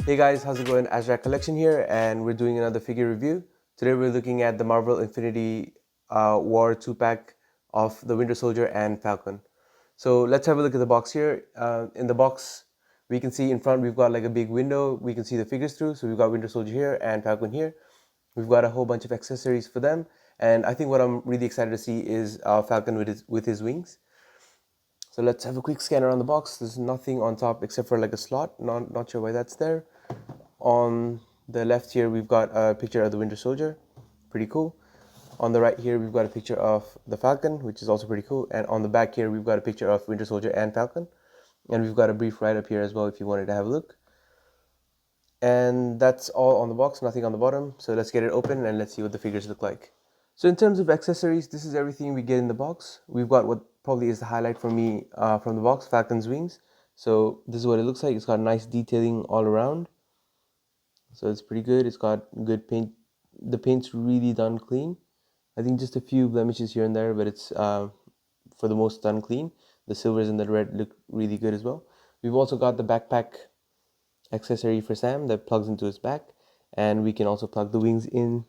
Hey guys, how's it going? Articulation here, and we're doing another figure review. Today we're looking at the Marvel Infinity War 2-pack of the Winter Soldier and Falcon. So let's have a look at the box here. In the box, we can see in front we've got like a big window we can see the figures through. So we've got Winter Soldier here and Falcon here. We've got a whole bunch of accessories for them, and I think what I'm really excited to see is Falcon with his wings. So let's have a quick scan around the box. There's nothing on top except for like a slot. Not sure why that's there. On the left here, we've got a picture of the Winter Soldier. Pretty cool. On the right here, we've got a picture of the Falcon, which is also pretty cool. And on the back here, we've got a picture of Winter Soldier and Falcon. And we've got a brief write-up here as well if you wanted to have a look. And that's all on the box, nothing on the bottom. So let's get it open and let's see what the figures look like. So in terms of accessories, this is everything we get in the box. We've got what probably is the highlight for me from the box, Falcon's wings. So this is what it looks like. It's got nice detailing all around. So it's pretty good. It's got good paint. The paint's really done clean. I think just a few blemishes here and there, but it's for the most done clean. The silvers and the red look really good as well. We've also got the backpack accessory for Sam that plugs into his back, and we can also plug the wings in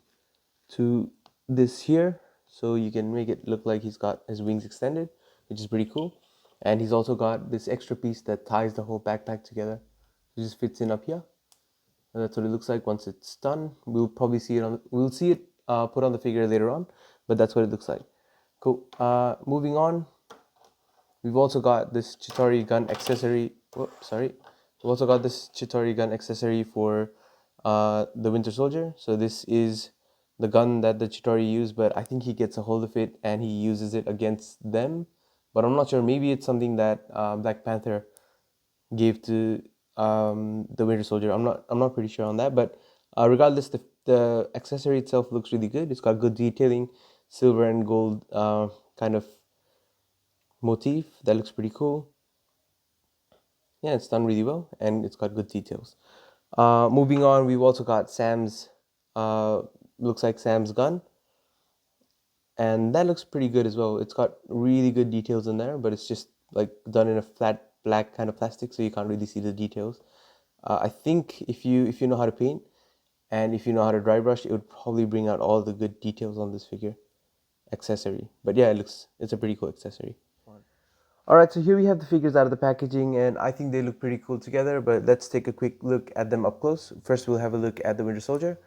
to this here, so you can make it look like he's got his wings extended, which is pretty cool. And he's also got this extra piece that ties the whole backpack together. It just fits in up here, and that's what it looks like once it's done. We'll probably see it put on the figure later on, but that's what it looks like. Cool. Moving on, we've also got this Chitauri gun accessory. We've also got this Chitauri gun accessory for the Winter Soldier. So this is the gun that the Chitauri use, but I think he gets a hold of it and he uses it against them. But I'm not sure. Maybe it's something that Black Panther gave to the Winter Soldier. I'm not pretty sure on that. But regardless, the accessory itself looks really good. It's got good detailing, silver and gold kind of motif. That looks pretty cool. Yeah, it's done really well and it's got good details. Moving on, we've also got Sam's, looks like Sam's gun. And that looks pretty good as well. It's got really good details in there, but it's just like done in a flat black kind of plastic, so you can't really see the details. I think if you know how to paint and if you know how to dry brush, it would probably bring out all the good details on this figure accessory. But yeah, it's a pretty cool accessory. Alright, so here we have the figures out of the packaging, and I think they look pretty cool together, but let's take a quick look at them up close. First, we'll have a look at the Winter Soldier.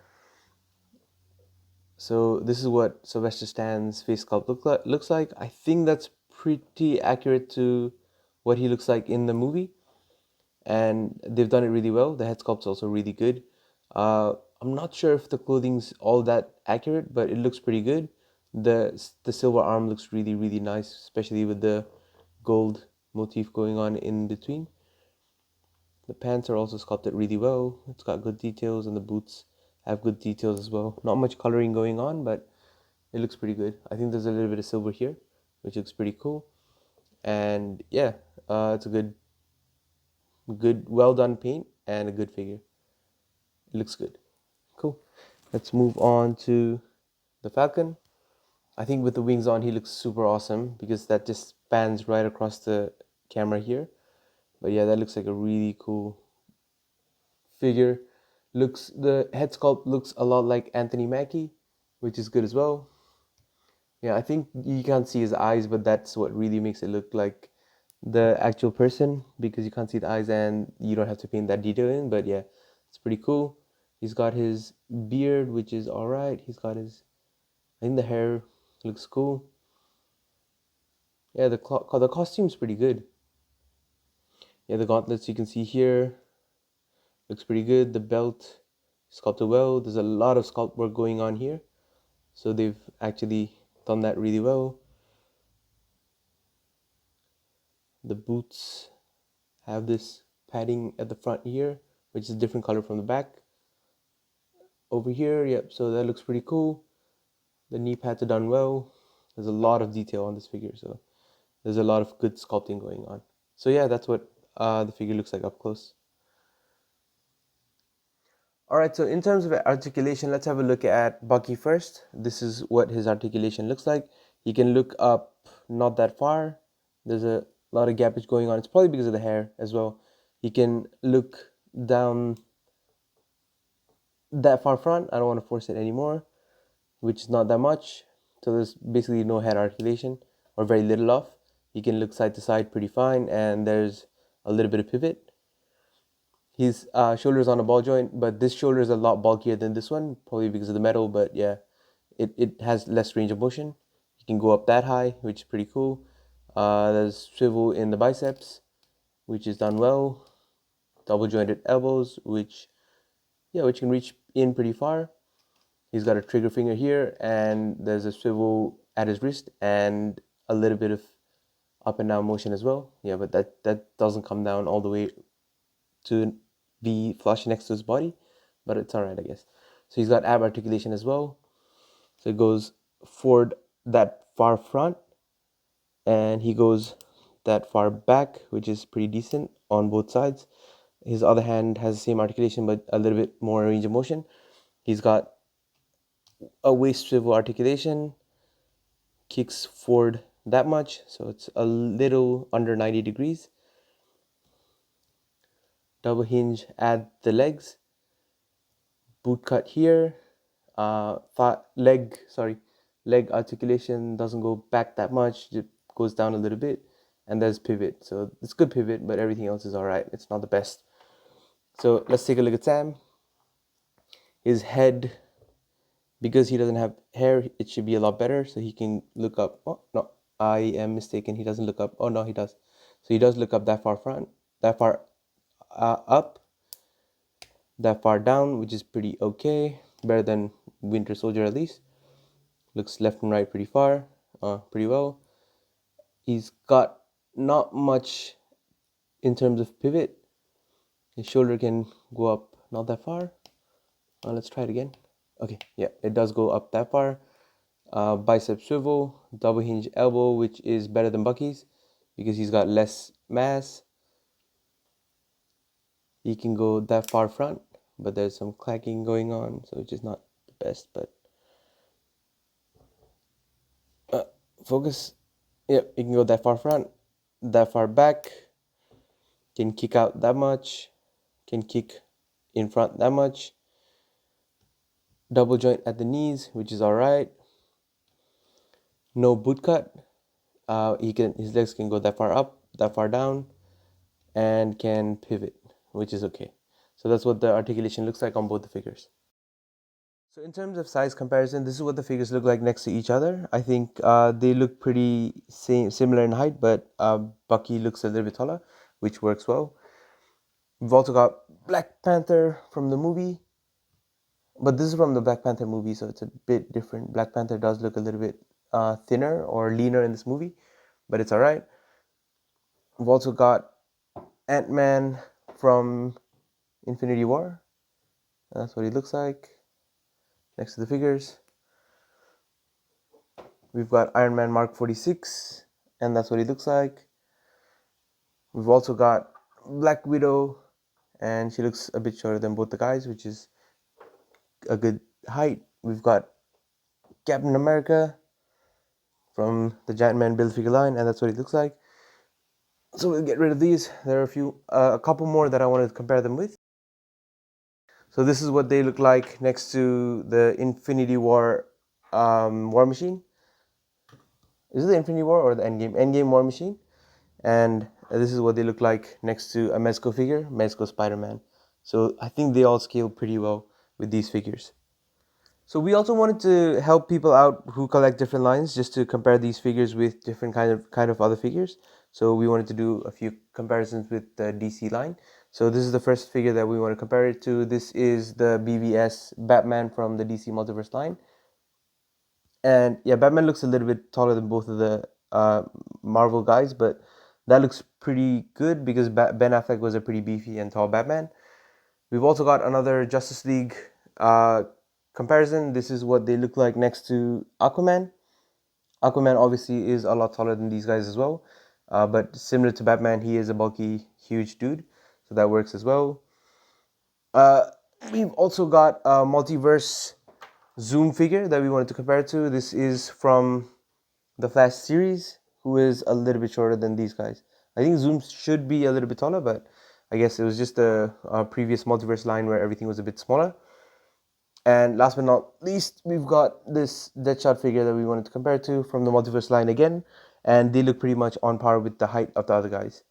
So this is what Sylvester Stan's face sculpt looks like. I think that's pretty accurate to what he looks like in the movie, and they've done it really well. The head sculpt's also really good. I'm not sure if the clothing's all that accurate, but it looks pretty good. The silver arm looks really nice, especially with the gold motif going on in between. The pants are also sculpted really well. It's got good details, and the boots have good details as well. Not much coloring going on, but it looks pretty good. I think there's a little bit of silver here, which looks pretty cool. And yeah, it's a good, well done paint and a good figure. It looks good. Cool. Let's move on to the Falcon. I think with the wings on, he looks super awesome because that just spans right across the camera here. But yeah, that looks like a really cool figure. The head sculpt looks a lot like Anthony Mackie, which is good as well. Yeah, I think you can't see his eyes, but that's what really makes it look like the actual person, because you can't see the eyes and you don't have to paint that detail in. But yeah, it's pretty cool. He's got his beard, which is all right. He's got his, I think the hair looks cool. Yeah, the costume's pretty good. Yeah, the gauntlets you can see here looks pretty good. The belt sculpted well. There's a lot of sculpt work going on here, so they've actually done that really well. The boots have this padding at the front here, which is a different color from the back. Over here, yep, so that looks pretty cool. The knee pads are done well. There's a lot of detail on this figure, so there's a lot of good sculpting going on. So yeah, that's what the figure looks like up close. Alright, so in terms of articulation, let's have a look at Bucky first. This is what his articulation looks like. He can look up not that far. There's a lot of gappage going on. It's probably because of the hair as well. He can look down that far front. I don't want to force it anymore, which is not that much. So there's basically no head articulation or very little off. He can look side to side pretty fine, and there's a little bit of pivot. His shoulder's on a ball joint, but this shoulder is a lot bulkier than this one, probably because of the metal, but yeah, it has less range of motion. You can go up that high, which is pretty cool. There's swivel in the biceps, which is done well. Double jointed elbows, which can reach in pretty far. He's got a trigger finger here, and there's a swivel at his wrist and a little bit of up and down motion as well. Yeah, but that doesn't come down all the way to be flush next to his body, but it's all right, I guess. So he's got ab articulation as well. So it goes forward that far front, and he goes that far back, which is pretty decent on both sides. His other hand has the same articulation, but a little bit more range of motion. He's got a waist swivel articulation, kicks forward that much, so it's a little under 90 degrees. Double hinge at the legs, boot cut here, leg articulation doesn't go back that much, it goes down a little bit, and there's pivot. So it's good pivot, but everything else is all right. It's not the best. So let's take a look at Sam. His head, because he doesn't have hair, it should be a lot better. So he can look up. Oh no, I am mistaken. He doesn't look up. Oh no, he does. So he does look up that far front, that far up, that far down, which is pretty okay. Better than Winter Soldier at least. Looks left and right pretty far, pretty well. He's got not much in terms of pivot. His shoulder can go up not that far. Let's try it again. Okay, yeah, it does go up that far. Bicep swivel, double hinge elbow, which is better than Bucky's because he's got less mass. He can go that far front, but there's some clacking going on, so which is not the best, but focus. Yep, you can go that far front, that far back, can kick out that much, can kick in front that much. Double joint at the knees, which is all right. No boot cut. His legs can go that far up, that far down, and can pivot, which is okay. So that's what the articulation looks like on both the figures. So in terms of size comparison, this is what the figures look like next to each other. I think they look pretty similar in height, but Bucky looks a little bit taller, which works well. We've also got Black Panther from the movie, but this is from the Black Panther movie, so it's a bit different. Black Panther does look a little bit thinner or leaner in this movie, but it's all right. We've also got Ant-Man from Infinity War. That's what he looks like next to the figures. We've got Iron Man Mark 46, and that's what he looks like. We've also got Black Widow, and she looks a bit shorter than both the guys, which is a good height. We've got Captain America from the Giant Man build figure line, and that's what he looks like. So we'll get rid of these. There are a couple more that I wanted to compare them with. So this is what they look like next to the Infinity War War Machine. Is it the Infinity War or the Endgame? Endgame War Machine. And this is what they look like next to a Mezco figure, Mezco Spider-Man. So I think they all scale pretty well with these figures. So we also wanted to help people out who collect different lines, just to compare these figures with different kind of other figures. So we wanted to do a few comparisons with the DC line. So this is the first figure that we want to compare it to. This is the BVS Batman from the DC Multiverse line. And yeah, Batman looks a little bit taller than both of the Marvel guys, but that looks pretty good because Ben Affleck was a pretty beefy and tall Batman. We've also got another Justice League comparison. This is what they look like next to Aquaman. Aquaman obviously is a lot taller than these guys as well, but similar to Batman, he is a bulky, huge dude, so that works as well. We've also got a multiverse Zoom figure that we wanted to compare to. This is from the Flash series, who is a little bit shorter than these guys. I think Zoom should be a little bit taller, but I guess it was just a previous multiverse line where everything was a bit smaller. And last but not least, we've got this Deadshot figure that we wanted to compare to from the Multiverse line again, and they look pretty much on par with the height of the other guys.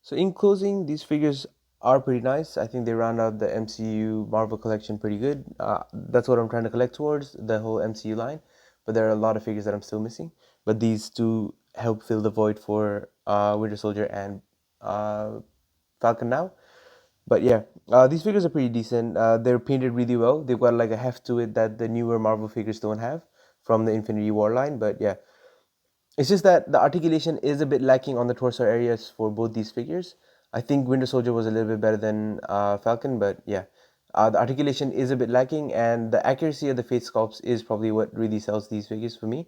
So in closing, these figures are pretty nice. I think they round out the MCU Marvel collection pretty good. That's what I'm trying to collect towards, the whole MCU line. But there are a lot of figures that I'm still missing. But these two help fill the void for Winter Soldier and Falcon now. But yeah, these figures are pretty decent. They're painted really well. They've got like a heft to it that the newer Marvel figures don't have from the Infinity War line. But yeah, it's just that the articulation is a bit lacking on the torso areas for both these figures. I think Winter Soldier was a little bit better than Falcon, but yeah, the articulation is a bit lacking, and the accuracy of the face sculpts is probably what really sells these figures for me.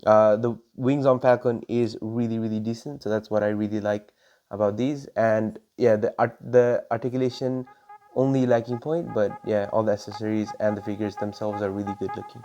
The wings on Falcon is really, really decent, so that's what I really like about these. And yeah, the articulation only lacking point, but yeah, all the accessories and the figures themselves are really good looking.